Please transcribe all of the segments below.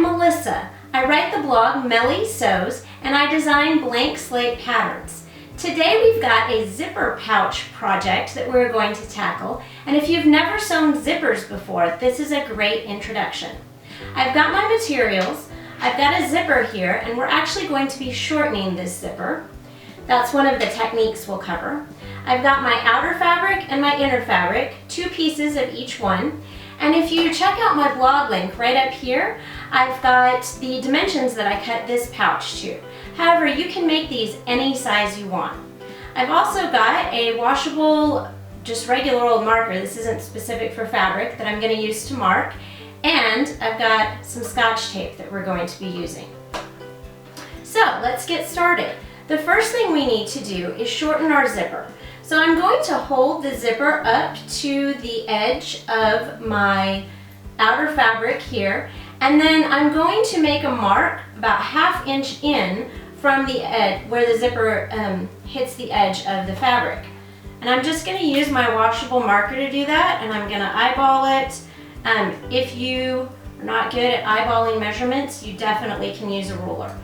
I'm Melissa. I write the blog Melly Sews, and I design blank slate patterns. Today we've got a zipper pouch project that we're going to tackle, and if you've never sewn zippers before, this is a great introduction. I've got my materials, I've got a zipper here, and we're actually going to be shortening this zipper. That's one of the techniques we'll cover. I've got my outer fabric and my inner fabric, 2 pieces of each one. And if you check out my blog link right up here, I've got the dimensions that I cut this pouch to. However, you can make these any size you want. I've also got a washable, just regular old marker. This isn't specific for fabric that I'm going to use to mark. And I've got some Scotch tape that we're going to be using. So let's get started. The first thing we need to do is shorten our zipper. So I'm going to hold the zipper up to the edge of my outer fabric here, and then I'm going to make a mark about 1/2 inch in from the edge where the zipper hits the edge of the fabric. And I'm just going to use my washable marker to do that, and I'm going to eyeball it. If you are not good at eyeballing measurements, you definitely can use a ruler.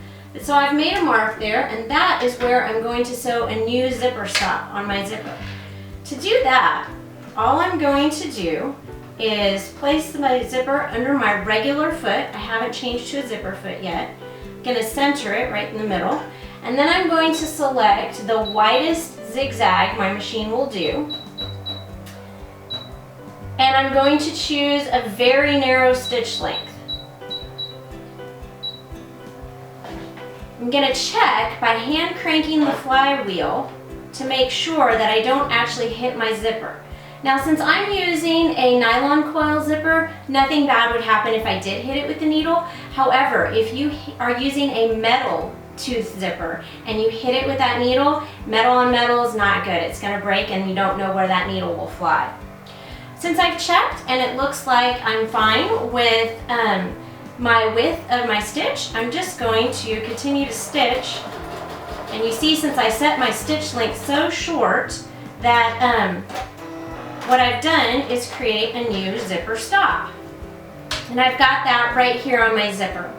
So I've made a mark there, and that is where I'm going to sew a new zipper stop on my zipper. To do that, all I'm going to do is place my zipper under my regular foot. I haven't changed to a zipper foot yet. I'm going to center it right in the middle, and then I'm going to select the widest zigzag my machine will do. And I'm going to choose a very narrow stitch length. I'm going to check by hand cranking the flywheel to make sure that I don't actually hit my zipper. Now, since I'm using a nylon coil zipper, nothing bad would happen if I did hit it with the needle. However, if you are using a metal tooth zipper and you hit it with that needle, metal on metal is not good. It's going to break and you don't know where that needle will fly. Since I've checked and it looks like I'm fine with my width of my stitch, I'm just going to continue to stitch. And you see, since I set my stitch length so short that what I've done is create a new zipper stop. And I've got that right here on my zipper.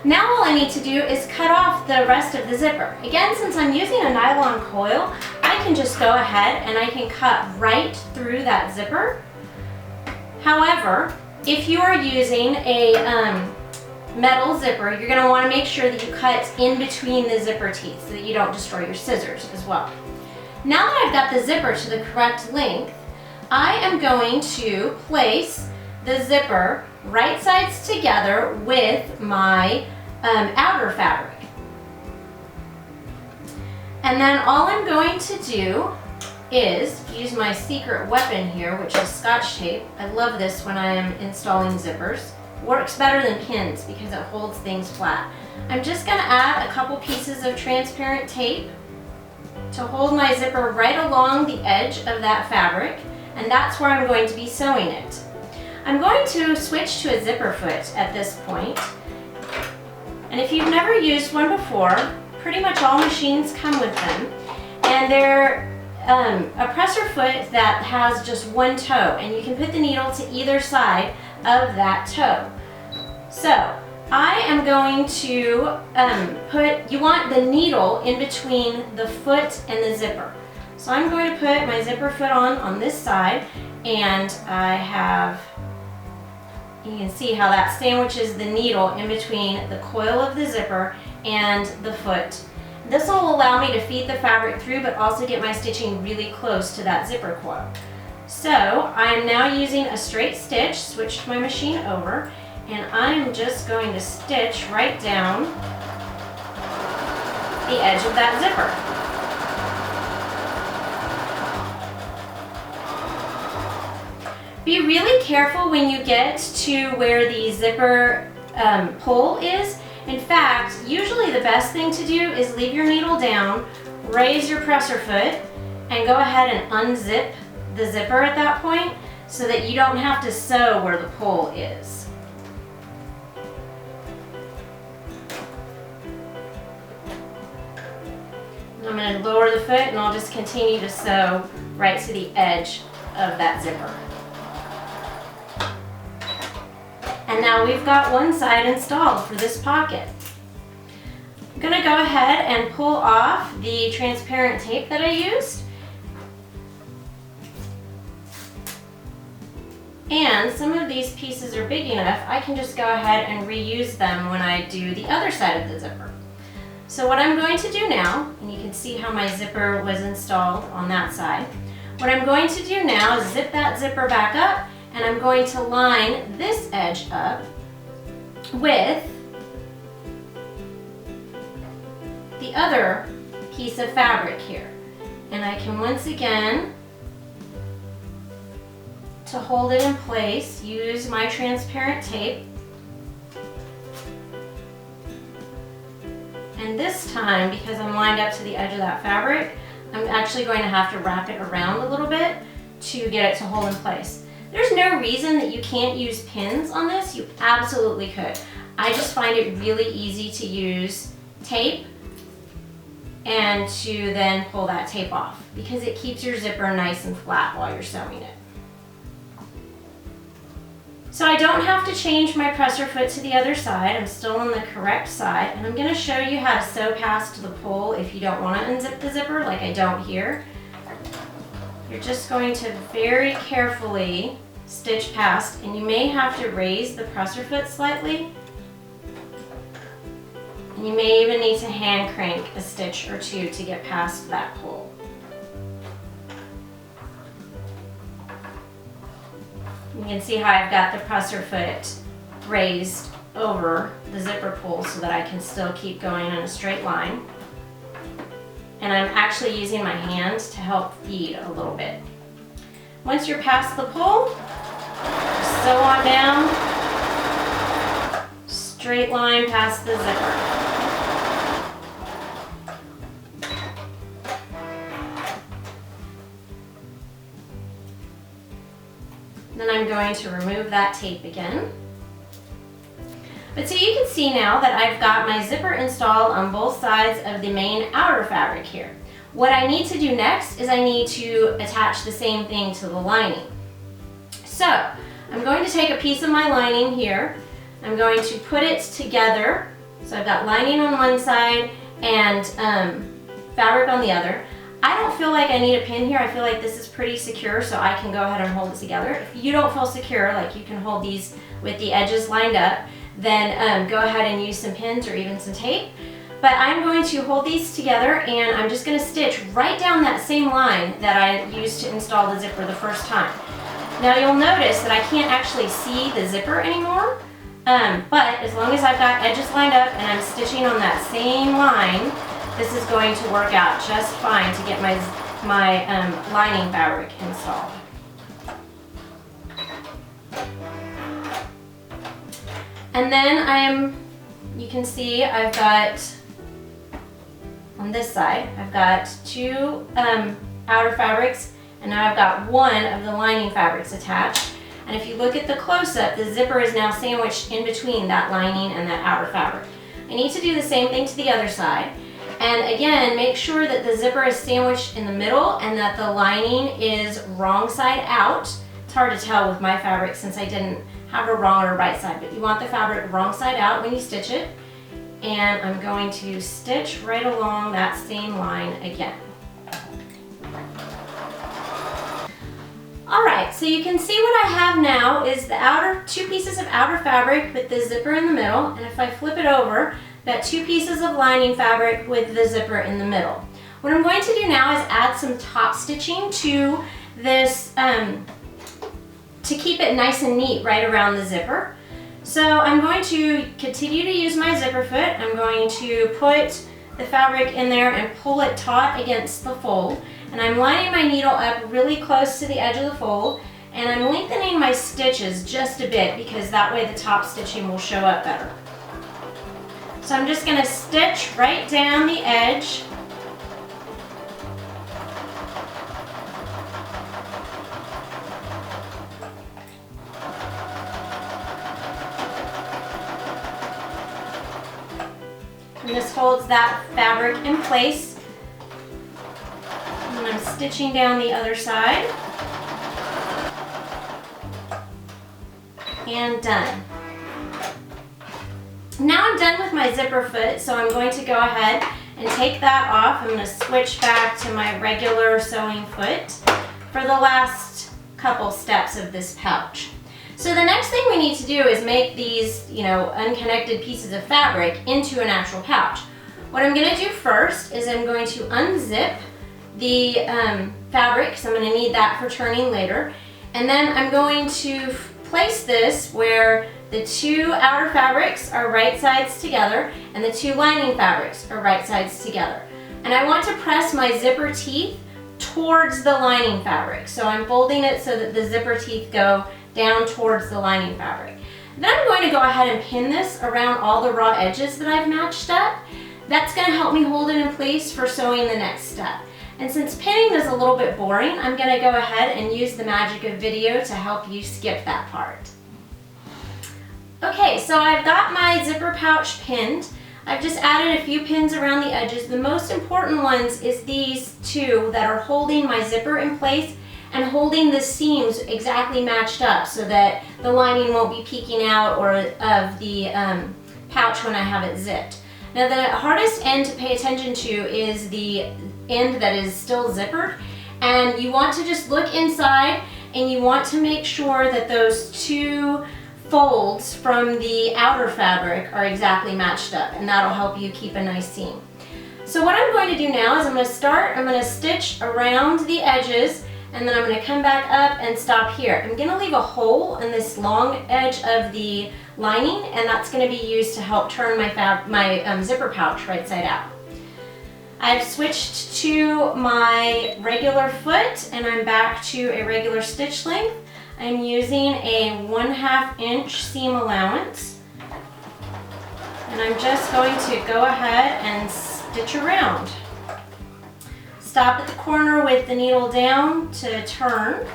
Now all I need to do is cut off the rest of the zipper. Again, since I'm using a nylon coil, I can just go ahead and I can cut right through that zipper. However, if you are using a metal zipper, you're going to want to make sure that you cut in between the zipper teeth so that you don't destroy your scissors as well. Now that I've got the zipper to the correct length, I am going to place the zipper right sides together with my outer fabric. And then all I'm going to do is use my secret weapon here, which is Scotch tape. I love this when I am installing zippers. Works better than pins because it holds things flat. I'm just going to add a couple pieces of transparent tape to hold my zipper right along the edge of that fabric, and that's where I'm going to be sewing it. I'm going to switch to a zipper foot at this point. And if you've never used one before, pretty much all machines come with them. And they're a presser foot that has just one toe, and you can put the needle to either side of that toe. So I am going to you want the needle in between the foot and the zipper. So I'm going to put my zipper foot on this side, and you can see how that sandwiches the needle in between the coil of the zipper and the foot. This will allow me to feed the fabric through, but also get my stitching really close to that zipper coil. So I'm now using a straight stitch, switched my machine over, and I'm just going to stitch right down the edge of that zipper. Be really careful when you get to where the zipper pull is. In fact, usually the best thing to do is leave your needle down, raise your presser foot, and go ahead and unzip the zipper at that point so that you don't have to sew where the pull is. I'm going to lower the foot, and I'll just continue to sew right to the edge of that zipper. And now we've got one side installed for this pocket. I'm going to go ahead and pull off the transparent tape that I used. And some of these pieces are big enough, I can just go ahead and reuse them when I do the other side of the zipper. So what I'm going to do now, and you can see how my zipper was installed on that side. What I'm going to do now is zip that zipper back up, and I'm going to line this edge up with the other piece of fabric here. And I can once again, to hold it in place, use my transparent tape. And this time, because I'm lined up to the edge of that fabric, I'm actually going to have to wrap it around a little bit to get it to hold in place. There's no reason that you can't use pins on this. You absolutely could. I just find it really easy to use tape and to then pull that tape off because it keeps your zipper nice and flat while you're sewing it. So I don't have to change my presser foot to the other side. I'm still on the correct side, and I'm going to show you how to sew past the pole if you don't want to unzip the zipper like I don't here. You're just going to very carefully stitch past, and you may have to raise the presser foot slightly. And you may even need to hand crank a stitch or two to get past that pole. You can see how I've got the presser foot raised over the zipper pull so that I can still keep going in a straight line. And I'm actually using my hand to help feed a little bit. Once you're past the pull, sew on down, straight line past the zipper. Then I'm going to remove that tape again. But so you can see now that I've got my zipper installed on both sides of the main outer fabric here. What I need to do next is I need to attach the same thing to the lining. So I'm going to take a piece of my lining here. I'm going to put it together. So I've got lining on one side and fabric on the other. I don't feel like I need a pin here. I feel like this is pretty secure, so I can go ahead and hold it together. If you don't feel secure, like you can hold these with the edges lined up, then go ahead and use some pins or even some tape. But I'm going to hold these together, and I'm just going to stitch right down that same line that I used to install the zipper the first time. Now you'll notice that I can't actually see the zipper anymore, but as long as I've got edges lined up and I'm stitching on that same line, this is going to work out just fine to get my lining fabric installed. And then you can see I've got, on this side, I've got two outer fabrics, and now I've got one of the lining fabrics attached. And if you look at the close-up, the zipper is now sandwiched in between that lining and that outer fabric. I need to do the same thing to the other side. And again, make sure that the zipper is sandwiched in the middle and that the lining is wrong side out. It's hard to tell with my fabric since I didn't have a wrong or right side, but you want the fabric wrong side out when you stitch it. And I'm going to stitch right along that same line again. All right, so you can see what I have now is the two pieces of outer fabric with the zipper in the middle, and if I flip it over, got two pieces of lining fabric with the zipper in the middle. What I'm going to do now is add some top stitching to this to keep it nice and neat right around the zipper. So I'm going to continue to use my zipper foot. I'm going to put the fabric in there and pull it taut against the fold. And I'm lining my needle up really close to the edge of the fold, and I'm lengthening my stitches just a bit because that way the top stitching will show up better. So I'm just going to stitch right down the edge. And this holds that fabric in place. And I'm stitching down the other side. And done. Now I'm done with my zipper foot, so I'm going to go ahead and take that off. I'm going to switch back to my regular sewing foot for the last couple steps of this pouch. So the next thing we need to do is make these, unconnected pieces of fabric into an actual pouch. What I'm going to do first is I'm going to unzip the fabric, because I'm going to need that for turning later. And then I'm going to place this where the two outer fabrics are right sides together and the two lining fabrics are right sides together. And I want to press my zipper teeth towards the lining fabric. So I'm folding it so that the zipper teeth go down towards the lining fabric. Then I'm going to go ahead and pin this around all the raw edges that I've matched up. That's going to help me hold it in place for sewing the next step. And since pinning is a little bit boring, I'm going to go ahead and use the magic of video to help you skip that part. Okay, so I've got my zipper pouch pinned. I've just added a few pins around the edges. The most important ones is these two that are holding my zipper in place and holding the seams exactly matched up so that the lining won't be peeking out or of the pouch when I have it zipped. Now the hardest end to pay attention to is the end that is still zippered, and you want to just look inside and you want to make sure that those two folds from the outer fabric are exactly matched up, and that'll help you keep a nice seam. So what I'm going to do now is I'm going to stitch around the edges, and then I'm going to come back up and stop here. I'm going to leave a hole in this long edge of the lining, and that's going to be used to help turn my zipper pouch right side out. I've switched to my regular foot, and I'm back to a regular stitch length. I'm using a 1/2 inch seam allowance, and I'm just going to go ahead and stitch around. Stop at the corner with the needle down to turn.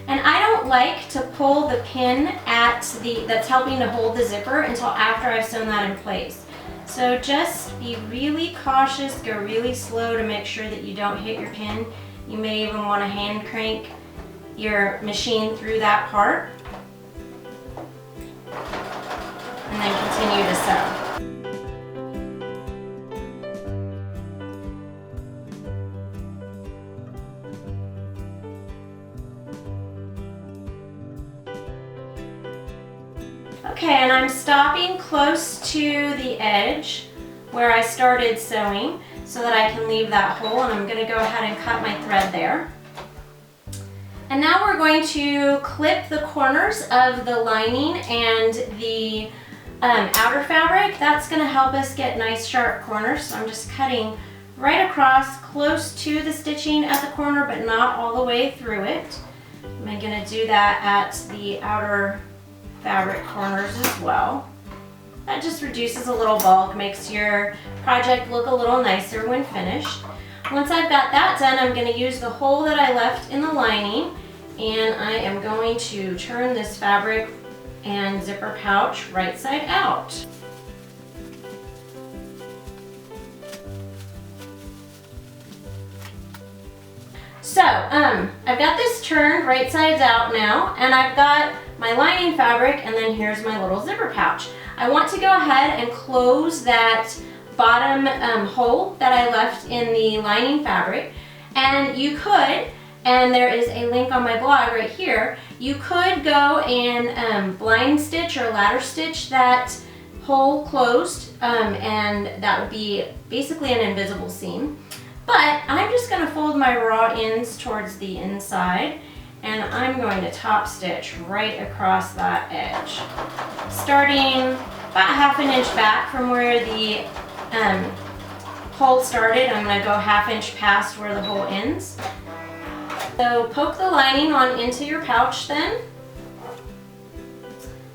And I don't like to pull the pin that's helping to hold the zipper until after I've sewn that in place. So just be really cautious, go really slow to make sure that you don't hit your pin. You may even want to hand crank your machine through that part, and then continue to sew. Okay, and I'm stopping close to the edge where I started sewing so that I can leave that hole, and I'm going to go ahead and cut my thread there. And now we're going to clip the corners of the lining and the outer fabric. That's going to help us get nice sharp corners. So I'm just cutting right across close to the stitching at the corner, but not all the way through it. I'm going to do that at the outer fabric corners as well. That just reduces a little bulk, makes your project look a little nicer when finished. Once I've got that done, I'm going to use the hole that I left in the lining, and I am going to turn this fabric and zipper pouch right side out. So, I've got this turned right sides out now, and I've got my lining fabric, and then here's my little zipper pouch. I want to go ahead and close that bottom hole that I left in the lining fabric, and you could, and there is a link on my blog right here, you could go and blind stitch or ladder stitch that hole closed, and that would be basically an invisible seam. But I'm just going to fold my raw ends towards the inside, and I'm going to top stitch right across that edge. Starting about 1/2 inch back from where the hole started, I'm going to go 1/2 inch past where the hole ends. So poke the lining on into your pouch then.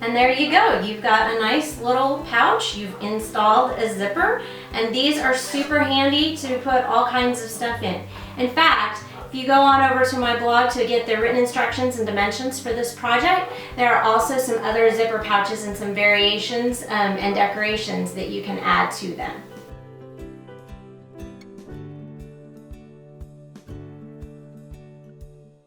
And there you go, you've got a nice little pouch, you've installed a zipper, and these are super handy to put all kinds of stuff in. In fact, if you go on over to my blog to get the written instructions and dimensions for this project, there are also some other zipper pouches and some variations and decorations that you can add to them.